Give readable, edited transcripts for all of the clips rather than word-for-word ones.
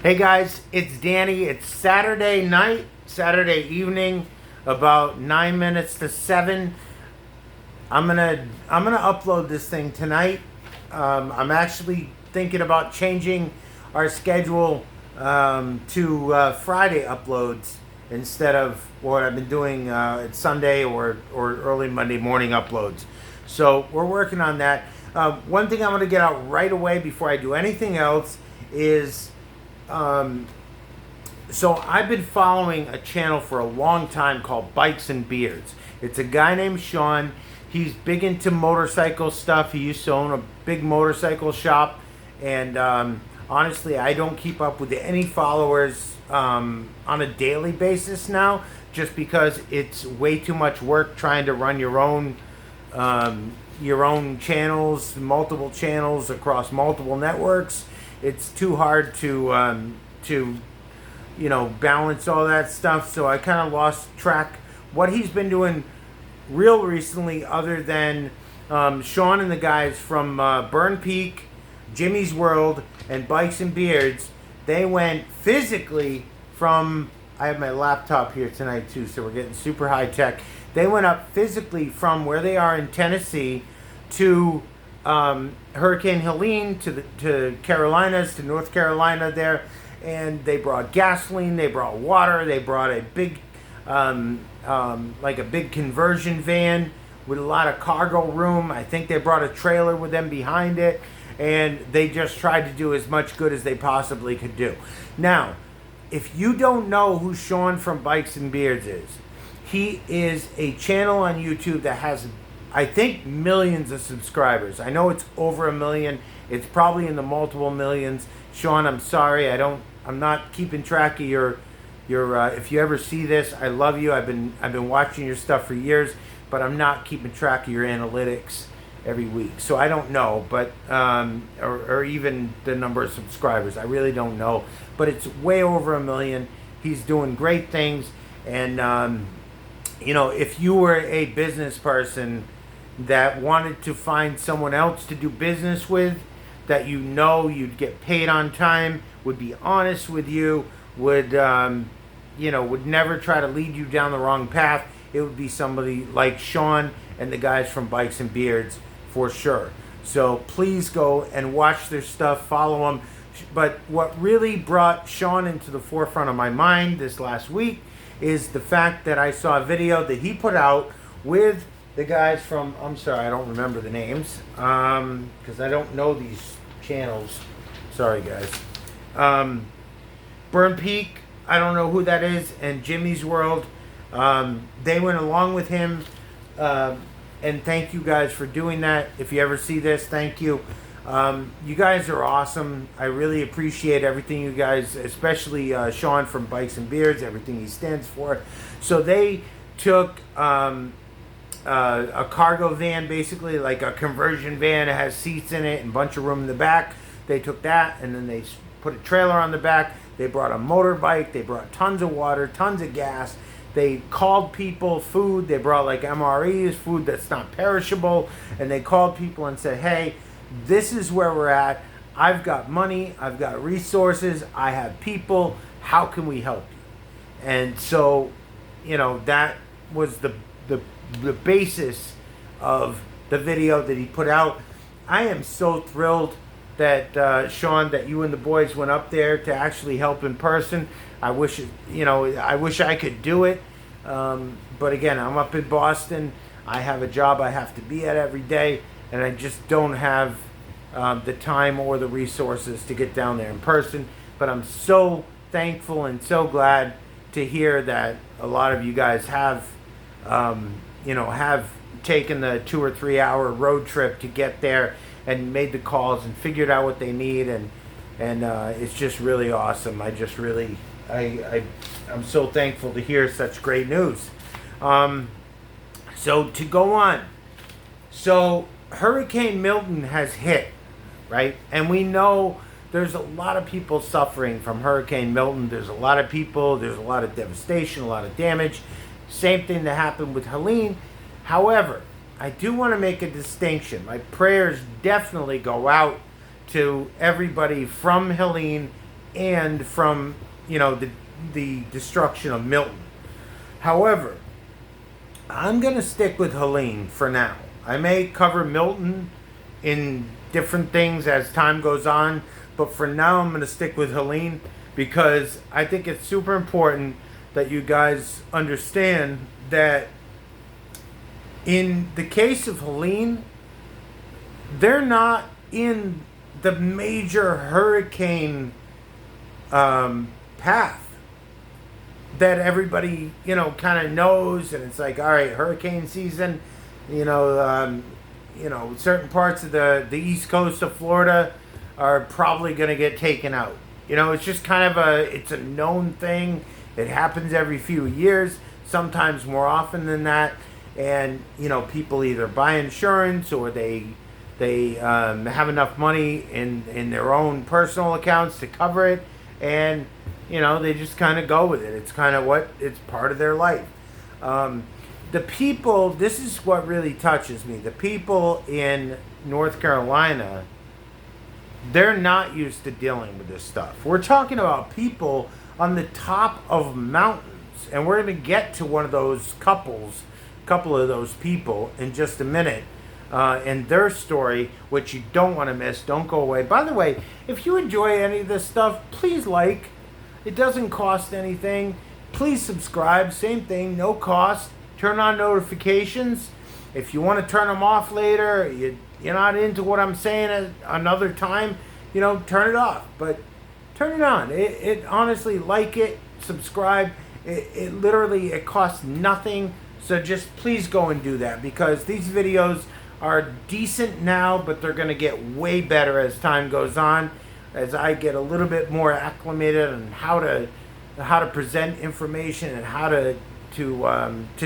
Hey guys, it's Dani. It's Saturday night, Saturday evening, about 9 minutes to 7. I'm gonna upload this thing tonight. I'm actually thinking about changing our schedule to Friday uploads instead of what I've been doing. It's Sunday or early Monday morning uploads. So we're working on that. One thing I'm gonna get out right away before I do anything else is. So I've been following a channel for a long time called Bikes and Beards. It's a guy named Sean. He's big into motorcycle stuff. He used to own a big motorcycle shop. And honestly, I don't keep up with any followers on a daily basis now, just because it's way too much work trying to run your own channels, multiple channels across multiple networks. It's too hard to balance all that stuff. So I kind of lost track what he's been doing real recently, other than Sean and the guys from Burn Peak, Jimmy's World, and Bikes and Beards. They went physically from. I have my laptop here tonight too, so we're getting super high tech. They went up physically from where they are in Tennessee to Hurricane Helene, to Carolinas, to North Carolina there, and they brought gasoline, they brought water, they brought a big like a big conversion van with a lot of cargo room. I think they brought a trailer with them behind it, and they just tried to do as much good as they possibly could do. Now, if you don't know who Sean from Bikes and Beards is, he is a channel on YouTube that has, I think, millions of subscribers. I know it's over 1 million. It's probably in the multiple millions. Sean, I'm sorry. I'm not keeping track of your if you ever see this, I love you. I've been watching your stuff for years, but I'm not keeping track of your analytics every week. So I don't know, but or even the number of subscribers. I really don't know, but it's way over 1 million. He's doing great things, and if you were a business person that wanted to find someone else to do business with, that you'd get paid on time, would be honest with you, would never try to lead you down the wrong path, it would be somebody like Sean and the guys from Bikes and Beards for sure. So please go and watch their stuff, follow them. But what really brought Sean into the forefront of my mind this last week is the fact that I saw a video that he put out with the guys from, I'm sorry, I don't remember the names, because I don't know these channels. Sorry, guys. Burn Peak, I don't know who that is, and Jimmy's World. They went along with him, and thank you guys for doing that. If you ever see this, thank you. You guys are awesome. I really appreciate everything you guys, especially Sean from Bikes and Beards, everything he stands for. So they took a cargo van, basically like a conversion van. It has seats in it and a bunch of room in the back. They took that and then they put a trailer on the back. They brought a motorbike. They brought tons of water, tons of gas. They called people food. They brought like MREs, food that's not perishable. And they called people and said, hey, this is where we're at. I've got money. I've got resources. I have people. How can we help you? And so, that was the basis of the video that he put out. I am so thrilled that Sean, that you and the boys went up there to actually help in person. I wish I could do it, but again, I'm up in Boston. I have a job I have to be at every day, and I just don't have the time or the resources to get down there in person. But I'm so thankful and so glad to hear that a lot of you guys have taken the 2 or 3 hour road trip to get there and made the calls and figured out what they need, and it's just really awesome. I'm so thankful to hear such great news. So to go on, so Hurricane Milton has hit, right? And we know there's a lot of people suffering from Hurricane Milton. There's a lot of devastation, a lot of damage. Same thing that happened with Helene. However, I do want to make a distinction. My prayers definitely go out to everybody from Helene and from, the destruction of Milton. However, I'm going to stick with Helene for now. I may cover Milton in different things as time goes on, but for now I'm going to stick with Helene because I think it's super important that you guys understand that in the case of Helene, they're not in the major hurricane path that everybody, kind of knows, and it's like, all right, hurricane season, certain parts of the east coast of Florida are probably going to get taken out. It's just kind of it's a known thing. It happens every few years, sometimes more often than that. And, people either buy insurance or they have enough money in their own personal accounts to cover it. And, they just kind of go with it. It's kind of it's part of their life. The people, this is what really touches me. The people in North Carolina, they're not used to dealing with this stuff. We're talking about people on the top of mountains. And we're going to get to one of those couple of those people in just a minute. And their story, which you don't want to miss. Don't go away. By the way, if you enjoy any of this stuff, please like. It doesn't cost anything. Please subscribe. Same thing, no cost. Turn on notifications. If you want to turn them off later, you're not into what I'm saying at another time, turn it off. But turn it on. It honestly, like it, subscribe. It literally, it costs nothing. So just please go and do that because these videos are decent now, but they're going to get way better as time goes on, as I get a little bit more acclimated on how to present information and how to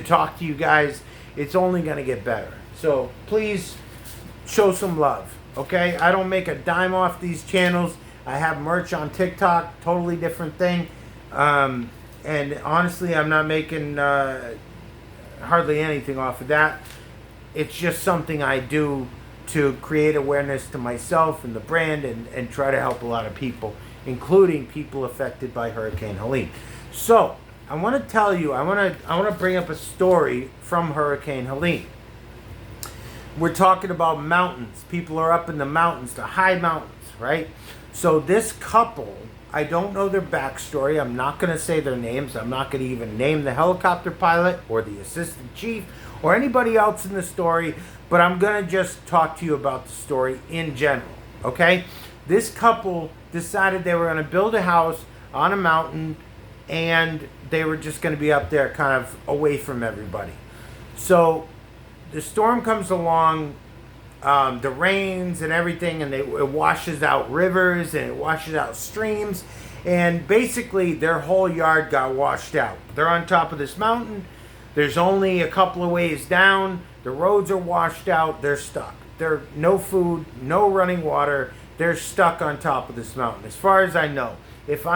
talk to you guys. It's only going to get better. So please show some love, okay? I don't make a dime off these channels. I have merch on TikTok, totally different thing. And honestly, I'm not making hardly anything off of that. It's just something I do to create awareness to myself and the brand and try to help a lot of people, including people affected by Hurricane Helene. So I want to tell you, I want to bring up a story from Hurricane Helene. We're talking about mountains. People are up in the mountains, the high mountains, right? So this couple, I don't know their backstory. I'm not going to say their names. I'm not going to even name the helicopter pilot or the assistant chief or anybody else in the story, but I'm going to just talk to you about the story in general, okay? This couple decided they were going to build a house on a mountain, and they were just going to be up there kind of away from everybody. So the storm comes along, the rains and everything, and it washes out rivers and it washes out streams, and basically their whole yard got washed out. They're on top of this mountain. There's only a couple of ways down. The roads are washed out. They're stuck. There's no food, no running water. They're stuck on top of this mountain. As far as I know, if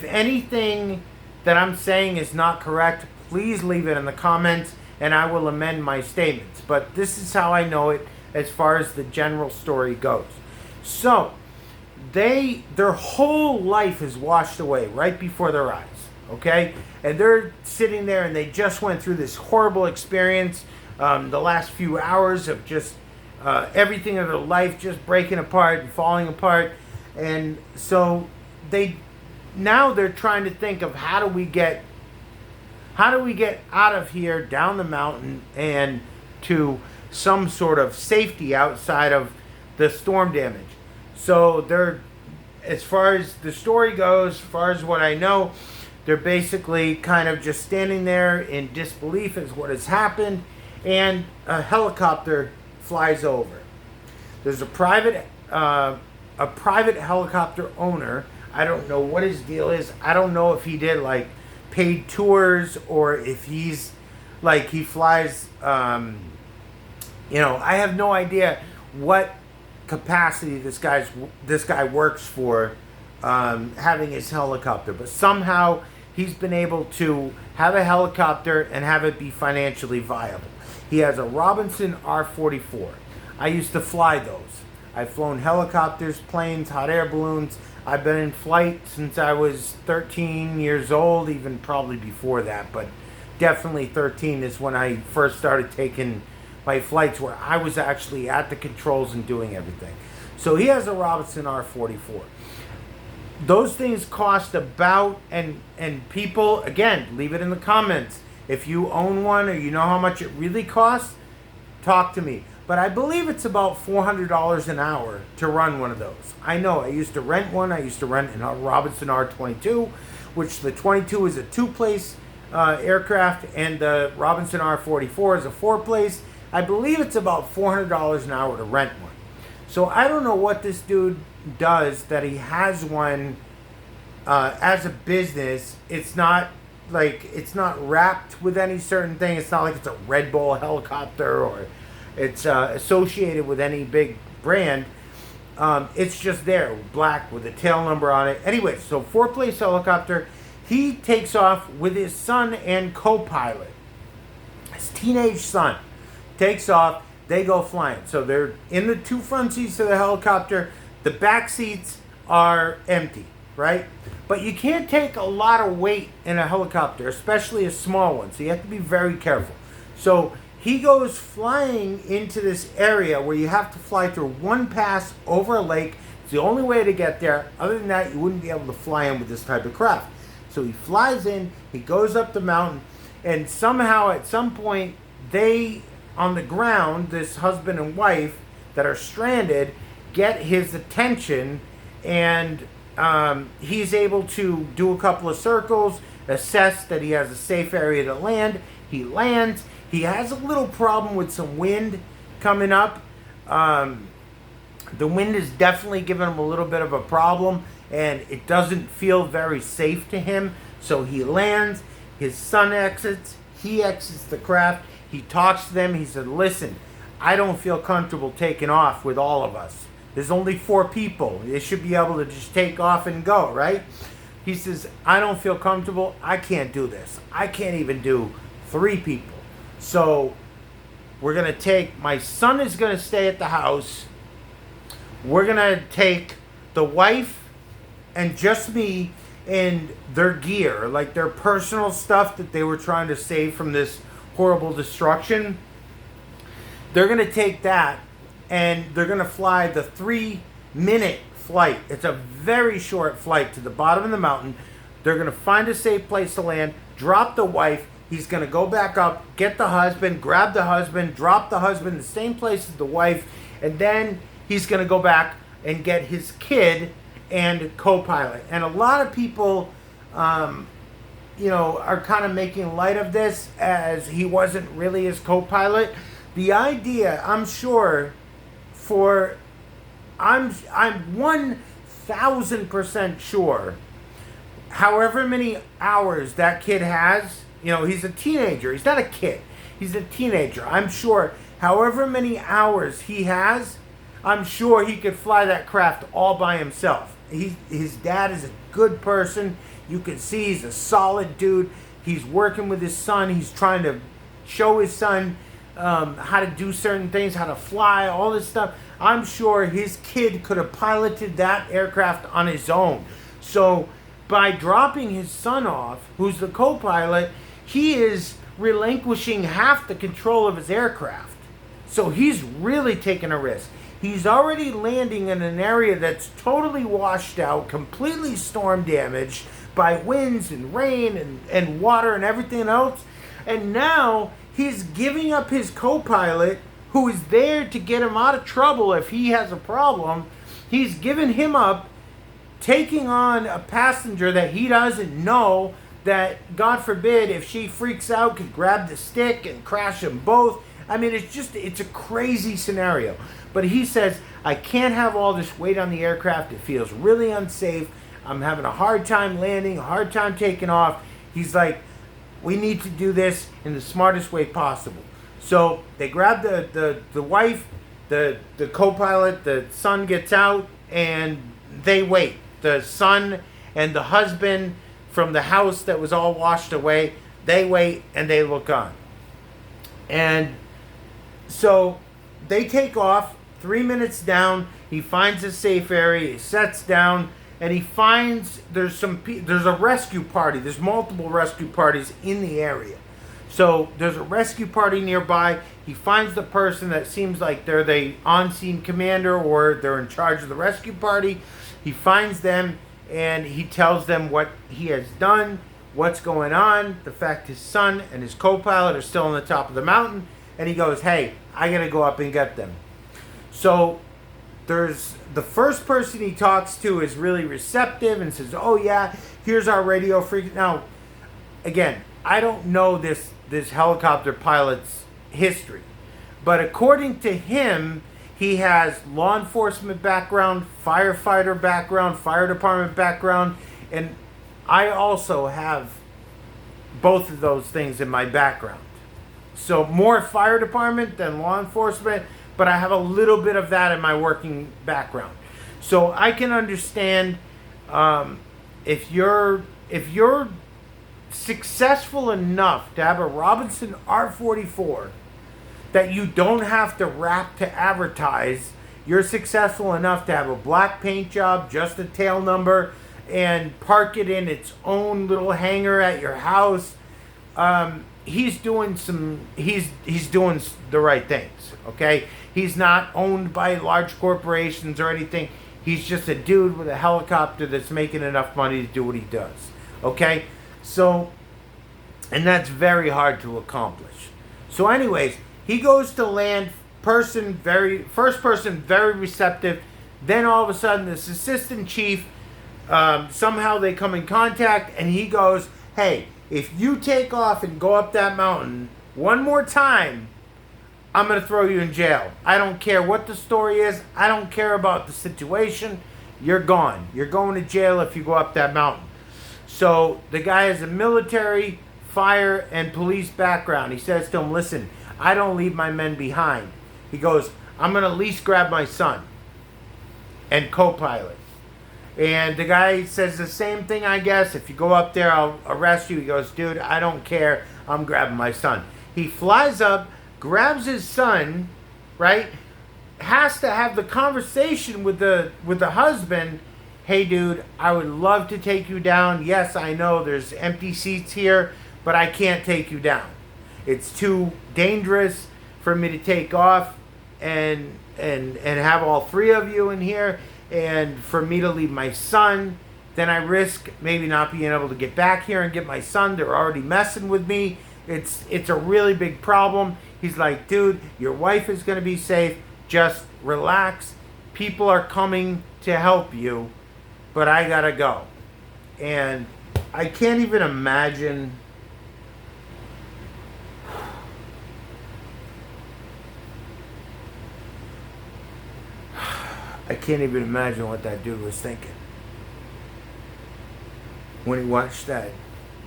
anything that I'm saying is not correct, please leave it in the comments and I will amend my statements. But this is how I know it as far as the general story goes. So, their whole life is washed away right before their eyes, okay? And they're sitting there and they just went through this horrible experience, the last few hours of just everything of their life just breaking apart and falling apart. And so they're trying to think of how do we get out of here, down the mountain, and to some sort of safety outside of the storm damage. So they're, as far as the story goes, as far as what I know, they're basically kind of just standing there in disbelief as what has happened, and a helicopter flies over. There's a private helicopter owner. I don't know what his deal is. I don't know if he did like paid tours or if he's like he flies. I have no idea what capacity this guy works for, having his helicopter, but somehow he's been able to have a helicopter and have it be financially viable. He has a Robinson R-44. I used to fly those. I've flown helicopters, planes, hot air balloons. I've been in flight since I was 13 years old, even probably before that, but definitely 13 is when I first started taking my flights where I was actually at the controls and doing everything. So he has a Robinson R44. Those things cost about, and people, again, leave it in the comments. If you own one or you know how much it really costs, talk to me. But I believe it's about $400 an hour to run one of those. I know, I used to rent one. I used to rent a Robinson R22, which the 22 is a two-place aircraft, and the Robinson R44 is a four-place. I believe it's about $400 an hour to rent one. So I don't know what this dude does that he has one as a business. It's not wrapped with any certain thing. It's not like it's a Red Bull helicopter or it's associated with any big brand. It's just there, black with a tail number on it. Anyway, so four-place helicopter. He takes off with his son and co-pilot. His teenage son takes off. They go flying. So they're in the two front seats of the helicopter. The back seats are empty, right? But you can't take a lot of weight in a helicopter, especially a small one. So you have to be very careful. So he goes flying into this area where you have to fly through one pass over a lake. It's the only way to get there. Other than that, you wouldn't be able to fly in with this type of craft. So he flies in, he goes up the mountain, and somehow at some point, they, on the ground, this husband and wife that are stranded, get his attention, and he's able to do a couple of circles, assess that he has a safe area to land. He lands. He has a little problem with some wind coming up. The wind is definitely giving him a little bit of a problem, and it doesn't feel very safe to him. So he lands. His son exits. He exits the craft. He talks to them. He said, listen, I don't feel comfortable taking off with all of us. There's only 4 people. They should be able to just take off and go, right? He says, I don't feel comfortable. I can't do this. I can't even do 3 people. So we're going to take, my son is going to stay at the house. We're going to take the wife and just me and their gear, like their personal stuff that they were trying to save from this horrible destruction. They're going to take that and they're going to fly the 3-minute flight. It's a very short flight to the bottom of the mountain. They're going to find a safe place to land, drop the wife. He's going to go back up, get the husband, grab the husband, drop the husband in the same place as the wife, and then he's going to go back and get his kid and co-pilot. And a lot of people, are kind of making light of this as he wasn't really his co-pilot. The idea, I'm sure, I'm 1,000% sure, however many hours that kid has, he's a teenager. He's not a kid. He's a teenager. I'm sure however many hours he has, I'm sure he could fly that craft all by himself. His dad is a good person. You can see he's a solid dude. He's working with his son. He's trying to show his son how to do certain things, how to fly, all this stuff. I'm sure his kid could have piloted that aircraft on his own. So by dropping his son off, who's the co-pilot, he is relinquishing half the control of his aircraft. So he's really taking a risk. He's already landing in an area that's totally washed out, completely storm damaged by winds and rain and water and everything else. And now he's giving up his co-pilot, who is there to get him out of trouble if he has a problem. He's giving him up, taking on a passenger that he doesn't know, that, God forbid, if she freaks out, could grab the stick and crash them both. I mean, it's a crazy scenario. But he says, I can't have all this weight on the aircraft. It feels really unsafe. I'm having a hard time landing, a hard time taking off. He's like, we need to do this in the smartest way possible. So they grab the wife, the co-pilot, the son gets out, and they wait. The son and the husband from the house that was all washed away, they wait and they look on. And so they take off 3 minutes down, he finds a safe area, he sets down, and he finds there's a rescue party. There's multiple rescue parties in the area. So there's a rescue party nearby. He finds the person that seems like they're the on-scene commander or they're in charge of the rescue party. He finds them and he tells them what he has done, what's going on, the fact his son and his co-pilot are still on the top of the mountain, and he goes, hey, I gotta go up and get them. So there's the first person he talks to is really receptive and says, oh yeah, here's our radio freak. Now, again, I don't know this helicopter pilot's history, but according to him, he has law enforcement background, firefighter background, fire department background, and I also have both of those things in my background. So more fire department than law enforcement, but I have a little bit of that in my working background. So I can understand if you're successful enough to have a Robinson R44 that you don't have to wrap to advertise. You're successful enough to have a black paint job, just a tail number, and park it in its own little hangar at your house. He's doing the right things, okay? He's not owned by large corporations or anything. He's just a dude with a helicopter that's making enough money to do what he does, okay? So, and that's very hard to accomplish. So anyways, he goes to land, first person, very receptive. Then all of a sudden, this assistant chief, somehow they come in contact, and he goes, hey, if you take off and go up that mountain one more time, I'm going to throw you in jail. I don't care what the story is. I don't care about the situation. You're gone. You're going to jail if you go up that mountain. So the guy has a military, fire, and police background. He says to him, listen, I don't leave my men behind. He goes, I'm going to at least grab my son and co-pilot. And the guy says the same thing, I guess. If you go up there, I'll arrest you. He goes, dude, I don't care. I'm grabbing my son. He flies up, grabs his son, right? Has to have the conversation with the husband. Hey, dude, I would love to take you down. Yes, I know there's empty seats here, but I can't take you down. It's too dangerous for me to take off and have all three of you in here, and for me to leave my son. Then I risk maybe not being able to get back here and get my son. They're already messing with me. It's a really big problem. He's like, dude, your wife is going to be safe. Just relax. People are coming to help you, but I gotta go. And I can't even imagine. I can't even imagine what that dude was thinking when he watched that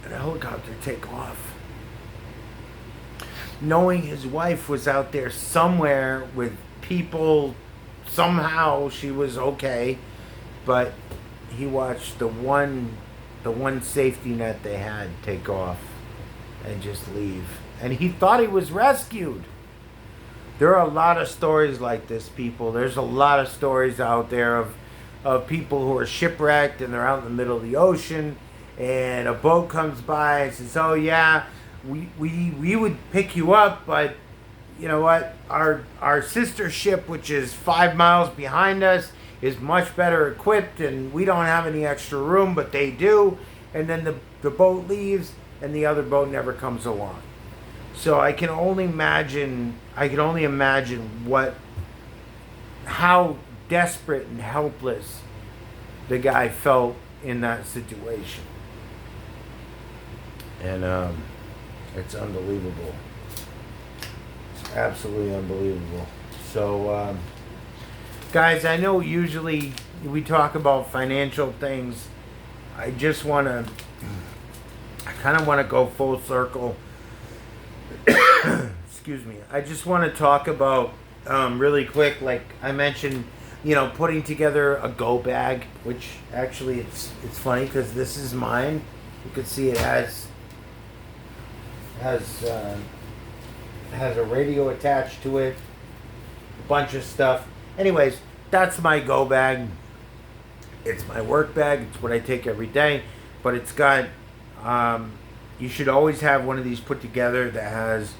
helicopter take off. Knowing his wife was out there somewhere with people, somehow she was okay, but he watched the one safety net they had take off and just leave. And he thought he was rescued. There are a lot of stories like this, people. There's a lot of stories out there of people who are shipwrecked and they're out in the middle of the ocean and a boat comes by and says, oh yeah, we would pick you up, but you know what? Our sister ship, which is 5 miles behind us, is much better equipped and we don't have any extra room, but they do. And then the boat leaves and the other boat never comes along. So I can only imagine how desperate and helpless the guy felt in that situation. And it's unbelievable. It's absolutely unbelievable. So guys, I know usually we talk about financial things. I kind of want to go full circle. Excuse me. I just want to talk about really quick, like I mentioned, putting together a go bag, which actually it's funny because this is mine. You can see it has a radio attached to it, a bunch of stuff, Anyways, that's my go bag. It's my work bag. It's what I take every day. But it's got, you should always have one of these put together that has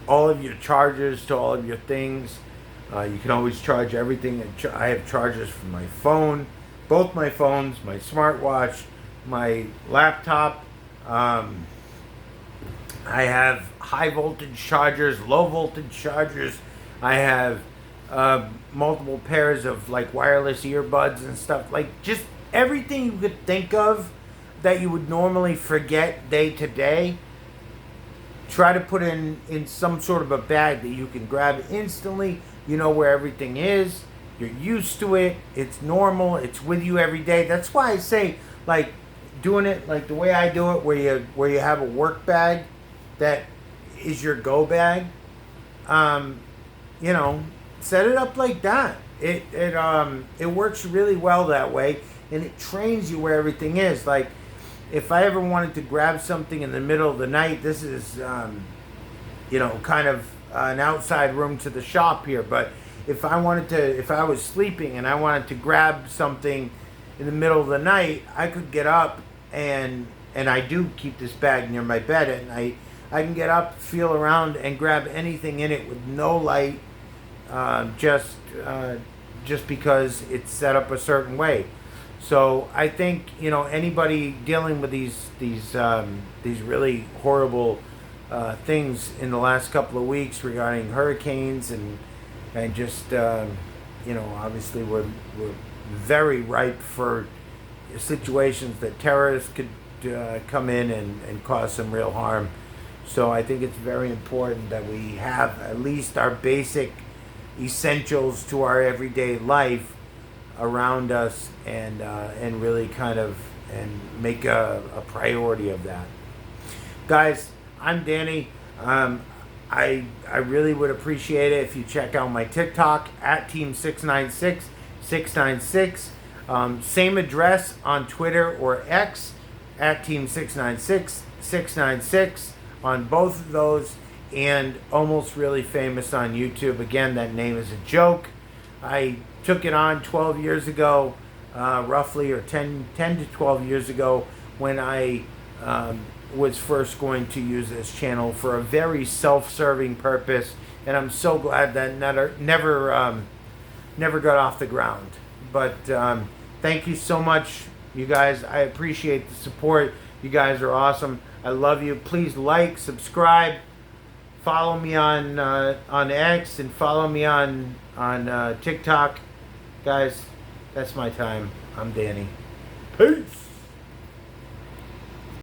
all of your chargers to all of your things. You can always charge everything. I have chargers for my phone, both my phones, my smartwatch, my laptop. I have high voltage chargers, low voltage chargers. I have multiple pairs of like wireless earbuds and stuff. Like just everything you could think of that you would normally forget day to day. Try to put in some sort of a bag that you can grab instantly. You know where everything is. You're used to it. It's normal. It's with you every day. That's why I say, like, doing it like the way I do it, where you have a work bag that is your go bag. You know, set it up like that. It works really well that way, and it trains you where everything is. Like, if I ever wanted to grab something in the middle of the night, this is, you know, kind of an outside room to the shop here. But if I was sleeping and I wanted to grab something in the middle of the night, I could get up and I do keep this bag near my bed at night. I can get up, feel around, and grab anything in it with no light, just because it's set up a certain way. So I think, you know, anybody dealing with these really horrible things in the last couple of weeks regarding hurricanes and just you know, obviously we're very ripe for situations that terrorists could come in and cause some real harm. So I think it's very important that we have at least our basic essentials to our everyday life around us and really kind of and make a priority of that. Guys, I'm Danny. I really would appreciate it if you check out my TikTok at Team696. Same address on Twitter or X at Team696 on both of those, and Almost Really Famous on YouTube. Again, that name is a joke. I took it on 12 years ago, roughly, or 10 to 12 years ago, when I was first going to use this channel for a very self-serving purpose, and I'm so glad that never got off the ground. But thank you so much, you guys. I appreciate the support. You guys are awesome. I love you. Please like, subscribe, follow me on X, and follow me on TikTok. Guys, that's my time. I'm Danny. Peace.